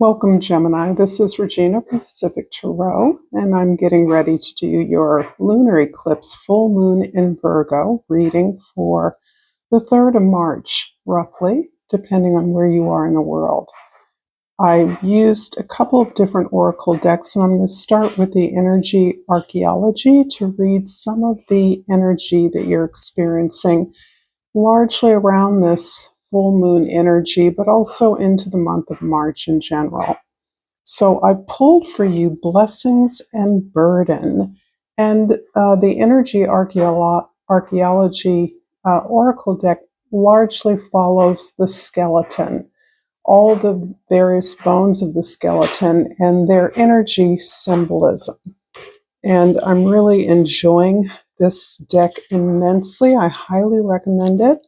Welcome, Gemini. This is Regina from Pacific Tarot, and I'm getting ready to do your lunar eclipse full moon in Virgo reading for the 3rd of March, roughly, depending on where you are in the world. I've used a couple of different oracle decks, and I'm going to start with the energy archaeology to read some of the energy that you're experiencing, largely around this full moon energy, but also into the month of March in general. So I've pulled for you blessings and burden, and the energy archaeology oracle deck largely follows the skeleton, all the various bones of the skeleton and their energy symbolism. And I'm really enjoying this deck immensely. I highly recommend it,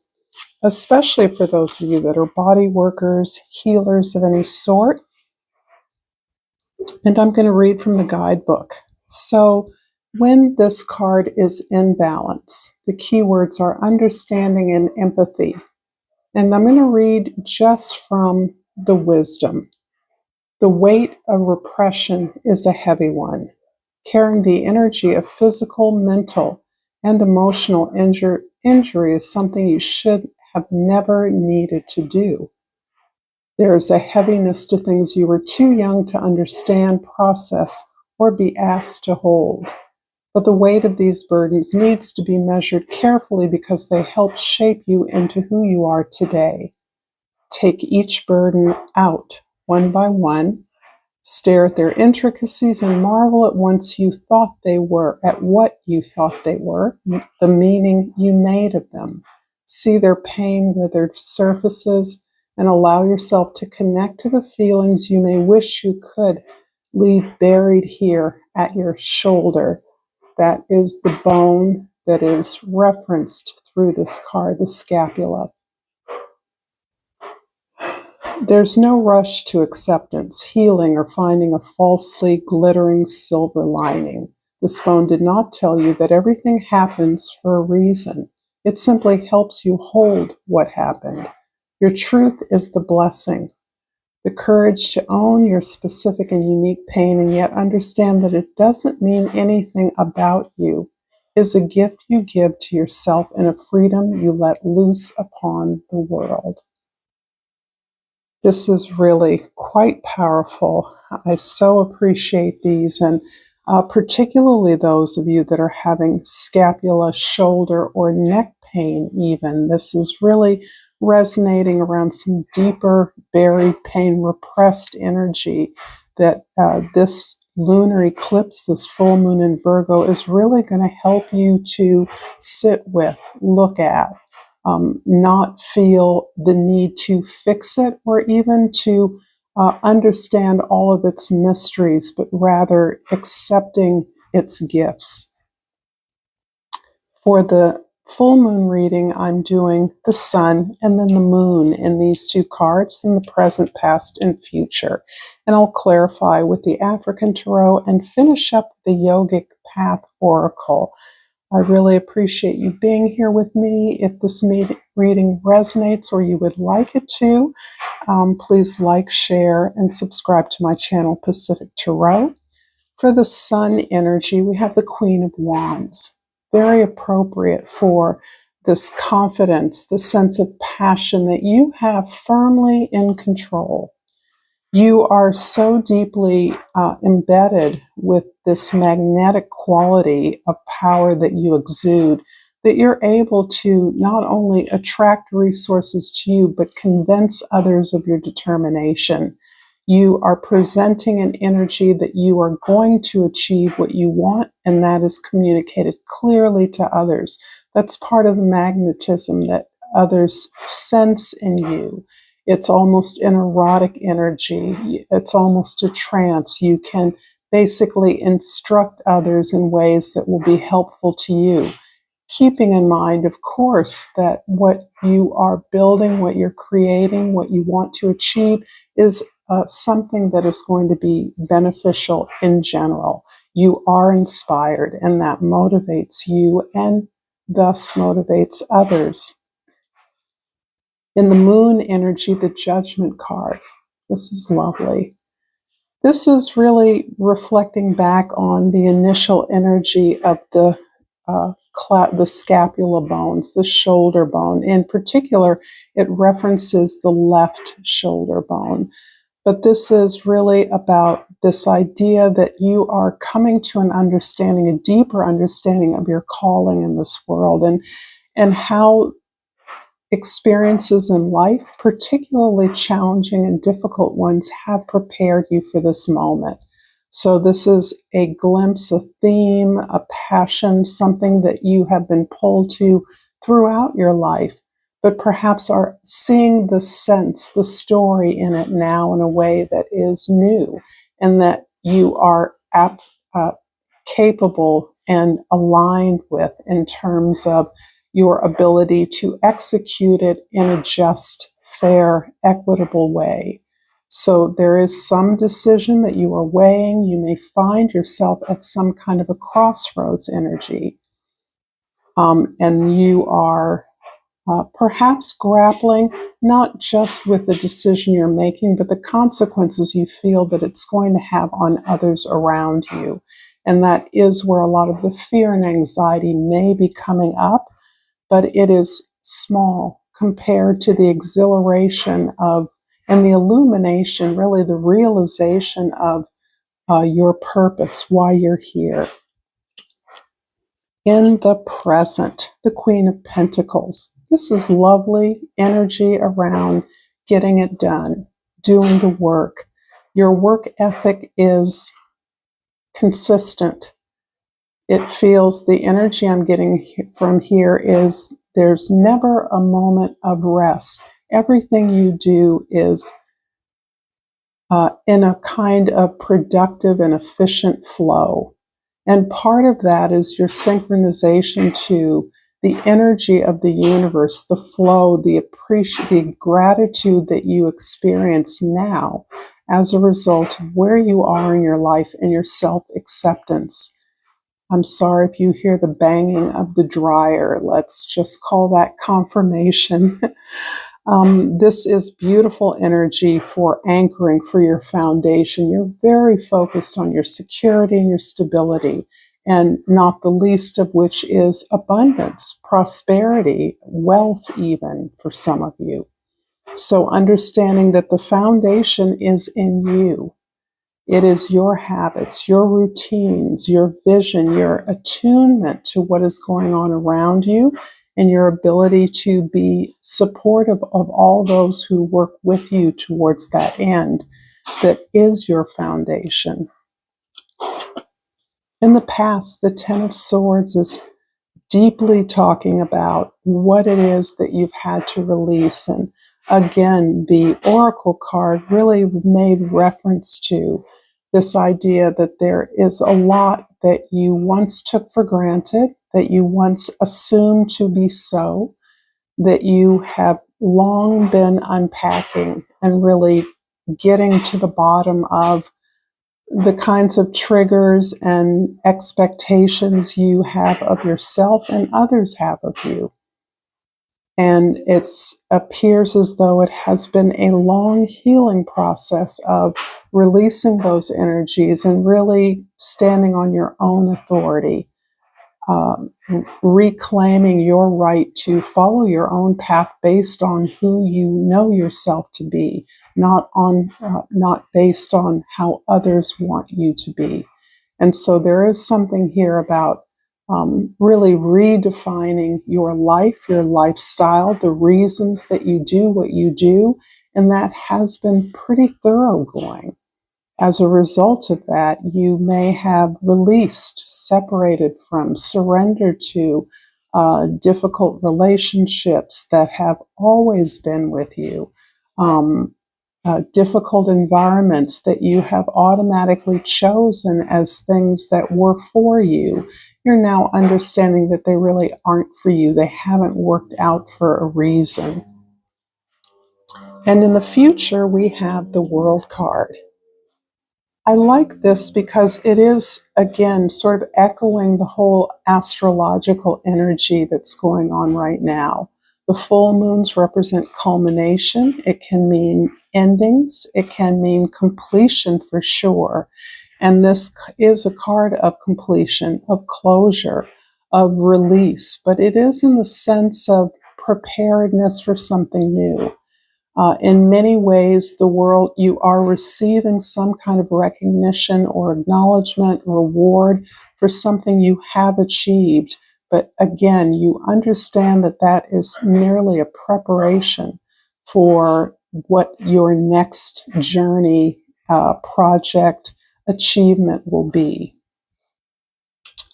especially for those of you that are body workers, healers of any sort. And I'm going to read from the guidebook. So when this card is in balance, the keywords are understanding and empathy. And I'm going to read just from the wisdom. The weight of repression is a heavy one. Carrying the energy of physical, mental, and emotional injury is something you should have never needed to do. There is a heaviness to things you were too young to understand, process, or be asked to hold. But the weight of these burdens needs to be measured carefully because they help shape you into who you are today. Take each burden out one by one, stare at their intricacies, and marvel at what you thought they were, the meaning you made of them. See their pain withered surfaces, and allow yourself to connect to the feelings you may wish you could leave buried here at your shoulder. That is the bone that is referenced through this card, the scapula. There's no rush to acceptance, healing, or finding a falsely glittering silver lining. This bone did not tell you that everything happens for a reason. It simply helps you hold what happened. Your truth is the blessing, the courage to own your specific and unique pain and yet understand that it doesn't mean anything about you is a gift you give to yourself and a freedom you let loose upon the world. This is really quite powerful. I so appreciate these, and particularly those of you that are having scapula, shoulder, or neck pain even. This is really resonating around some deeper, buried pain, repressed energy that this lunar eclipse, this full moon in Virgo, is really going to help you to sit with, look at, not feel the need to fix it or even to understand all of its mysteries, but rather accepting its gifts. For the full moon reading, I'm doing the sun and then the moon in these two cards, in the present, past, and future. And I'll clarify with the African Tarot and finish up the Yogic Path Oracle. I really appreciate you being here with me. If this reading resonates or you would like it to, please like, share, and subscribe to my channel, Pacific Tarot. For the sun energy, we have the Queen of Wands. Very appropriate for this confidence, the sense of passion that you have firmly in control. You are so deeply embedded with this magnetic quality of power that you exude that you're able to not only attract resources to you, but convince others of your determination. You are presenting an energy that you are going to achieve what you want, and that is communicated clearly to others. That's part of the magnetism that others sense in you. It's almost an erotic energy. It's almost a trance. You can basically instruct others in ways that will be helpful to you. Keeping in mind, of course, that what you are building, what you're creating, what you want to achieve is something that is going to be beneficial in general. You are inspired, and that motivates you and thus motivates others. In the moon energy, the Judgment card, This is lovely. This is really reflecting back on the initial energy of the scapula bones, the shoulder bone. In particular, it references the left shoulder bone. But this is really about this idea that you are coming to an understanding, a deeper understanding of your calling in this world, and how experiences in life, particularly challenging and difficult ones, have prepared you for this moment. So this is a glimpse, a theme, a passion, something that you have been pulled to throughout your life, but perhaps are seeing the sense, the story in it now in a way that is new, and that you are capable and aligned with in terms of your ability to execute it in a just, fair, equitable way. So there is some decision that you are weighing. You may find yourself at some kind of a crossroads energy. And you are perhaps grappling not just with the decision you're making, but the consequences you feel that it's going to have on others around you. And that is where a lot of the fear and anxiety may be coming up, but it is small compared to the exhilaration of and the illumination, really the realization of your purpose, why you're here. In the present, the Queen of Pentacles. This is lovely energy around getting it done, doing the work. Your work ethic is consistent. It feels the energy I'm getting from here is there's never a moment of rest. Everything you do is in a kind of productive and efficient flow. And part of that is your synchronization to the energy of the universe, the flow, the gratitude that you experience now as a result of where you are in your life and your self-acceptance. I'm sorry if you hear the banging of the dryer. Let's just call that confirmation. This is beautiful energy for anchoring, for your foundation. You're very focused on your security and your stability, and not the least of which is abundance, prosperity, wealth even for some of you. So understanding that the foundation is in you. It is your habits, your routines, your vision, your attunement to what is going on around you, and your ability to be supportive of all those who work with you towards that end that is your foundation. In the past, the Ten of Swords is deeply talking about what it is that you've had to release. And again, the Oracle card really made reference to this idea that there is a lot that you once took for granted, that you once assumed to be so, that you have long been unpacking and really getting to the bottom of the kinds of triggers and expectations you have of yourself and others have of you. And it appears as though it has been a long healing process of releasing those energies and really standing on your own authority, reclaiming your right to follow your own path based on who you know yourself to be, not based on how others want you to be. And so there is something here about really redefining your life, your lifestyle, the reasons that you do what you do, and that has been pretty thoroughgoing. As a result of that, you may have released, separated from, surrendered to difficult relationships that have always been with you, difficult environments that you have automatically chosen as things that were for you. You're now understanding that they really aren't for you. They haven't worked out for a reason. And in the future, we have the World card. I like this because it is, again, sort of echoing the whole astrological energy that's going on right now. The full moons represent culmination. It can mean endings. It can mean completion for sure. And this is a card of completion, of closure, of release, but it is in the sense of preparedness for something new. In many ways, the world, you are receiving some kind of recognition or acknowledgement, reward for something you have achieved. But again, you understand that that is merely a preparation for what your next journey, project, achievement will be.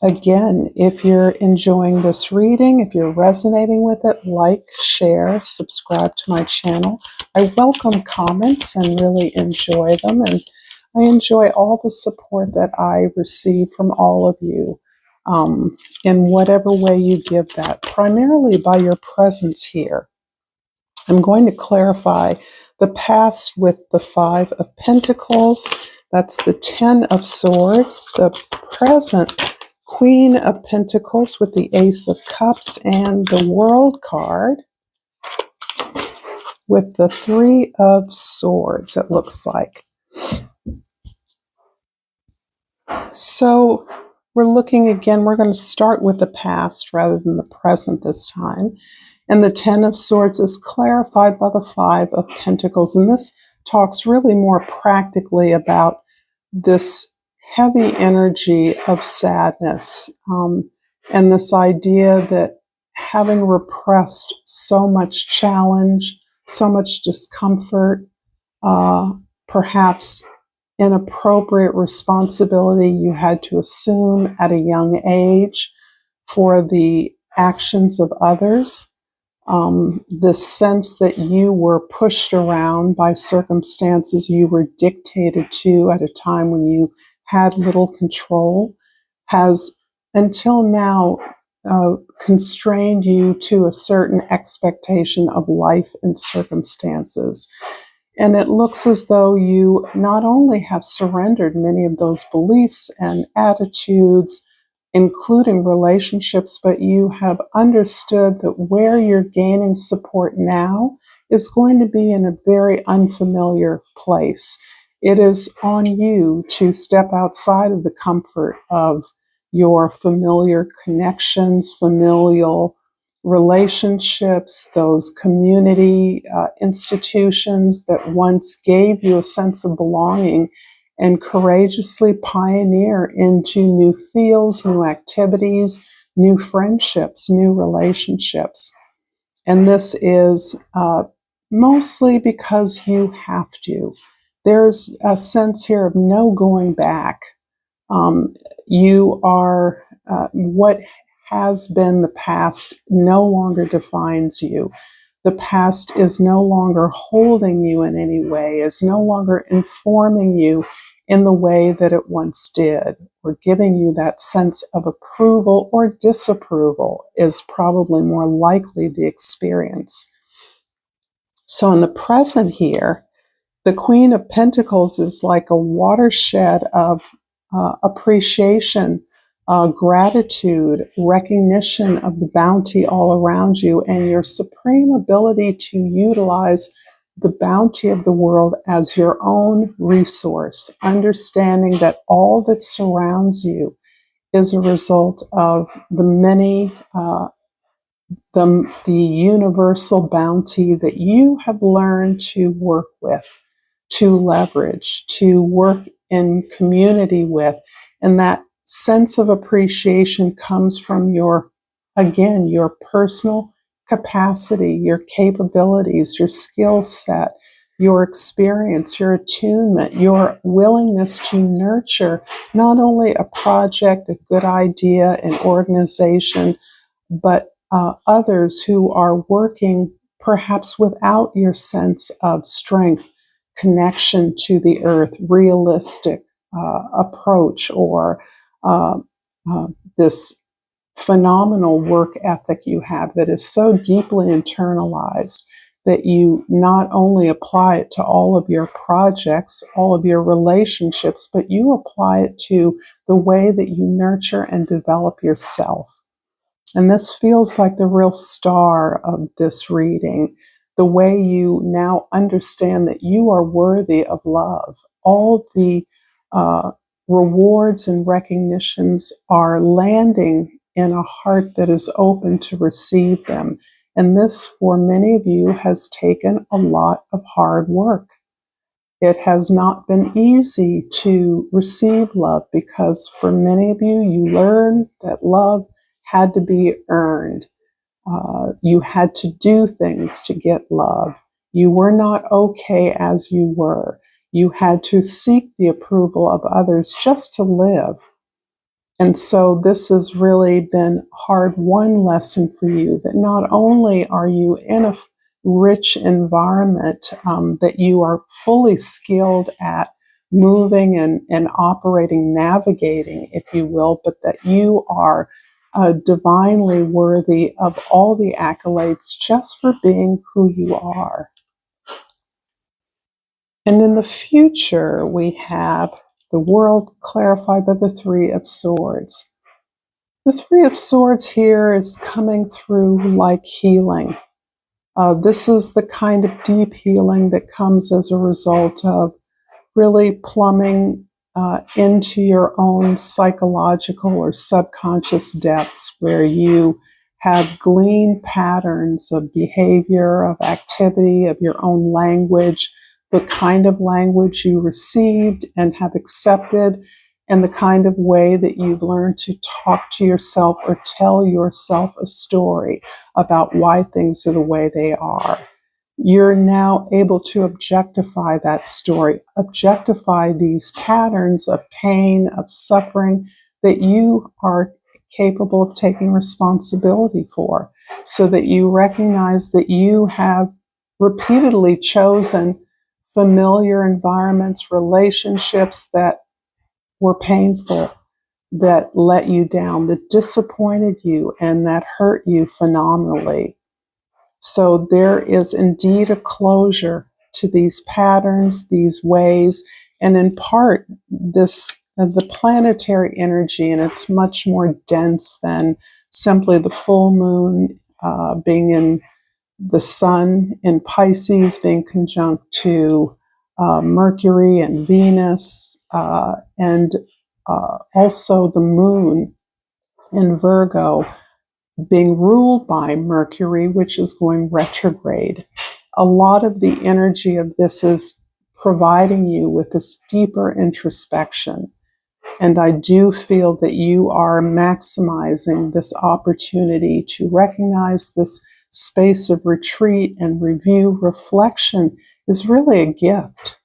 Again, if you're enjoying this reading, if you're resonating with it, like, share, subscribe to my channel. I welcome comments and really enjoy them. And I enjoy all the support that I receive from all of you, in whatever way you give that, primarily by your presence here. I'm going to clarify the past with the Five of Pentacles. That's the Ten of Swords. The present, Queen of Pentacles with the Ace of Cups, and the World card with the Three of Swords, it looks like. So we're looking again, we're going to start with the past rather than the present this time. And the Ten of Swords is clarified by the Five of Pentacles. And this talks really more practically about this heavy energy of sadness, and this idea that having repressed so much challenge, so much discomfort, perhaps inappropriate responsibility you had to assume at a young age for the actions of others, the sense that you were pushed around by circumstances you were dictated to at a time when you had little control, has until now constrained you to a certain expectation of life and circumstances. And it looks as though you not only have surrendered many of those beliefs and attitudes, including relationships, but you have understood that where you're gaining support now is going to be in a very unfamiliar place. It is on you to step outside of the comfort of your familiar connections, familial relationships, those community institutions that once gave you a sense of belonging, and courageously pioneer into new fields, new activities, new friendships, new relationships. And this is mostly because you have to. There's a sense here of no going back. You are, what has been the past no longer defines you. The past is no longer holding you in any way, is no longer informing you in the way that it once did, or giving you that sense of approval or disapproval is probably more likely the experience. So in the present here, the Queen of Pentacles is like a watershed of appreciation, gratitude, recognition of the bounty all around you, and your supreme ability to utilize the bounty of the world as your own resource, understanding that all that surrounds you is a result of the many, the universal bounty that you have learned to work with, to leverage, to work in community with. And that sense of appreciation comes from your, again, your personal capacity, your capabilities, your skill set, your experience, your attunement, your willingness to nurture not only a project, a good idea, an organization, but others who are working perhaps without your sense of strength, connection to the earth, realistic approach, or this phenomenal work ethic you have that is so deeply internalized that you not only apply it to all of your projects, all of your relationships, but you apply it to the way that you nurture and develop yourself. And this feels like the real star of this reading, the way you now understand that you are worthy of love. All the rewards and recognitions are landing in a heart that is open to receive them. And this, for many of you, has taken a lot of hard work. It has not been easy to receive love because for many of you, you learned that love had to be earned. You had to do things to get love. You were not okay as you were. You had to seek the approval of others just to live. And so this has really been hard-won lesson for you, that not only are you in a rich environment that you are fully skilled at moving and operating, navigating, if you will, but that you are divinely worthy of all the accolades just for being who you are. And in the future, we have the world clarified by the Three of Swords. The Three of Swords here is coming through like healing. This is the kind of deep healing that comes as a result of really plumbing into your own psychological or subconscious depths, where you have gleaned patterns of behavior, of activity, of your own language, the kind of language you received and have accepted, and the kind of way that you've learned to talk to yourself or tell yourself a story about why things are the way they are. You're now able to objectify that story, objectify these patterns of pain, of suffering that you are capable of taking responsibility for, so that you recognize that you have repeatedly chosen familiar environments, relationships that were painful, that let you down, that disappointed you, and that hurt you phenomenally. So there is indeed a closure to these patterns, these ways, and in part, the planetary energy, and it's much more dense than simply the full moon being in the sun in Pisces, being conjunct to Mercury and Venus, and also the moon in Virgo being ruled by Mercury, which is going retrograde. A lot of the energy of this is providing you with this deeper introspection. And I do feel that you are maximizing this opportunity to recognize this space of retreat and review. Reflection is really a gift.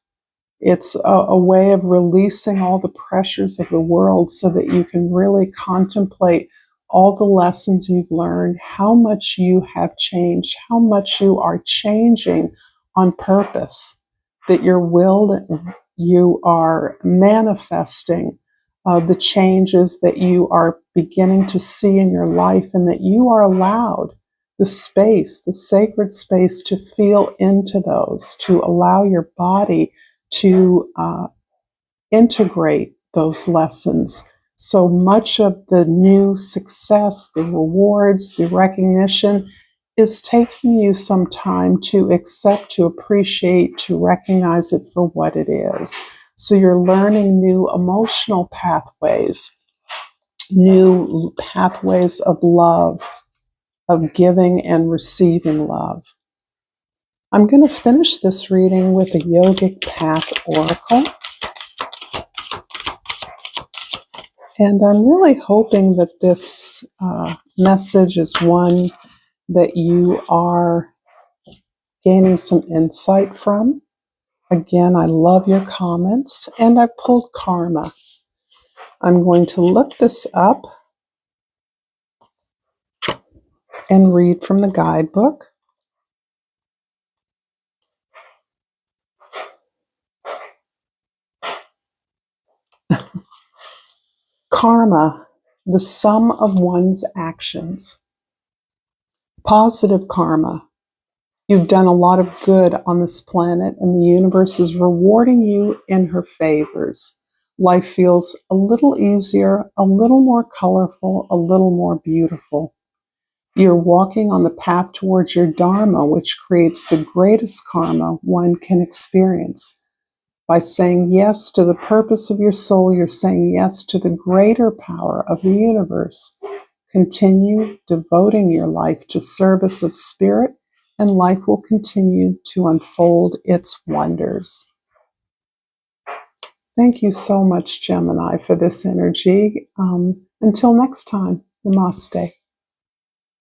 It's a way of releasing all the pressures of the world so that you can really contemplate all the lessons you've learned, how much you have changed, how much you are changing on purpose, that your will, you are manifesting the changes that you are beginning to see in your life, and that you are allowed the space, the sacred space, to feel into those, to allow your body to integrate those lessons. So much of the new success, the rewards, the recognition is taking you some time to accept, to appreciate, to recognize it for what it is. So you're learning new emotional pathways, new pathways of love, of giving and receiving love. I'm going to finish this reading with a yogic path oracle. And I'm really hoping that this message is one that you are gaining some insight from. Again, I love your comments, and I pulled karma. I'm going to look this up and read from the guidebook. Karma, the sum of one's actions. Positive karma. You've done a lot of good on this planet, and the universe is rewarding you in her favors. Life feels a little easier, a little more colorful, a little more beautiful. You're walking on the path towards your Dharma, which creates the greatest karma one can experience. By saying yes to the purpose of your soul, you're saying yes to the greater power of the universe. Continue devoting your life to service of spirit, and life will continue to unfold its wonders. Thank you so much, Gemini, for this energy. Until next time, namaste.